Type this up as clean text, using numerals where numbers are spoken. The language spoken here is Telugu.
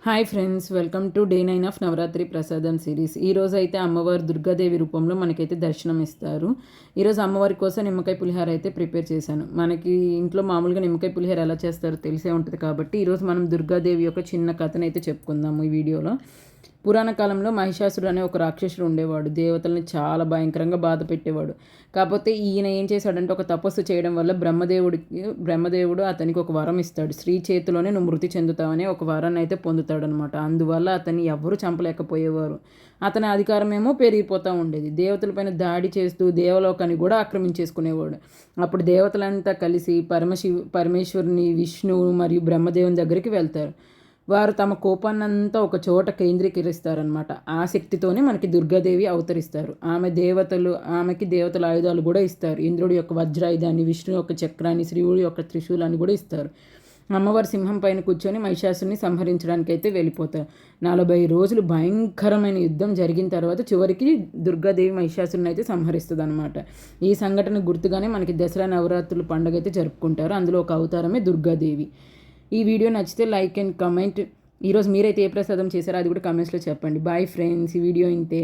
Hi friends, welcome to day 9 of Navratri prasadam series. ఈరోజు అయితే అమ్మవారు దుర్గాదేవి రూపంలో మనకైతే దర్శనం ఇస్తారు. ఈరోజు అమ్మవారి కోసం నిమ్మకాయ పులిహార అయితే ప్రిపేర్ చేశాను. మనకి ఇంట్లో మామూలుగా నిమ్మకాయ పులిహార ఎలా చేస్తారో తెలిసే ఉంటుంది కాబట్టి ఈరోజు మనం దుర్గాదేవి యొక్క చిన్న కథను అయితే చెప్పుకుందాము ఈ వీడియోలో. పురాణ కాలంలో మహిషాసురుడు అనే ఒక రాక్షసుడు ఉండేవాడు. దేవతల్ని చాలా భయంకరంగా బాధ పెట్టేవాడు. కాకపోతే ఈయన ఏం చేశాడంటే ఒక తపస్సు చేయడం వల్ల బ్రహ్మదేవుడు అతనికి ఒక వరం ఇస్తాడు. స్త్రీ చేతిలోనే నువ్వు మృతి చెందుతావని ఒక వరాన్ని అయితే పొందుతాడనమాట. అందువల్ల అతన్ని ఎవ్వరూ చంపలేకపోయేవారు. అతని అధికారం ఏమో పెరిగిపోతూ ఉండేది. దేవతలపైన దాడి చేస్తూ దేవలోకాన్ని కూడా ఆక్రమించేసుకునేవాడు. అప్పుడు దేవతలంతా కలిసి పరమేశ్వరుని, విష్ణువు మరియు బ్రహ్మదేవుని దగ్గరికి వెళ్తారు. వారు తమ కోపాన్నంతా ఒక చోట కేంద్రీకరిస్తారనమాట. ఆ శక్తితోనే మనకి దుర్గాదేవి అవతరిస్తారు. ఆమెకి దేవతల ఆయుధాలు కూడా ఇస్తారు. ఇంద్రుడి యొక్క వజ్రాయుధాన్ని, విష్ణు యొక్క చక్రాన్ని, శివుడి యొక్క త్రిశూలాన్ని కూడా ఇస్తారు. అమ్మవారి సింహం పైన కూర్చొని మహిషాసుని సంహరించడానికి అయితే వెళ్ళిపోతారు. 40 రోజులు భయంకరమైన యుద్ధం జరిగిన తర్వాత చివరికి దుర్గాదేవి మహిషాసుని అయితే సంహరిస్తుంది అనమాట. ఈ సంఘటన గుర్తుగానే మనకి దసరా నవరాత్రుల పండుగ అయితే జరుపుకుంటారు. అందులో ఒక అవతారమే దుర్గాదేవి. ఈ వీడియో నచ్చితే లైక్ అండ్ కమెంట్. ఈరోజు మీరైతే ఏ ప్రసాదం చేశారో అది కూడా కమెంట్స్లో చెప్పండి. బాయ్ ఫ్రెండ్స్, ఈ వీడియో ఇంతే.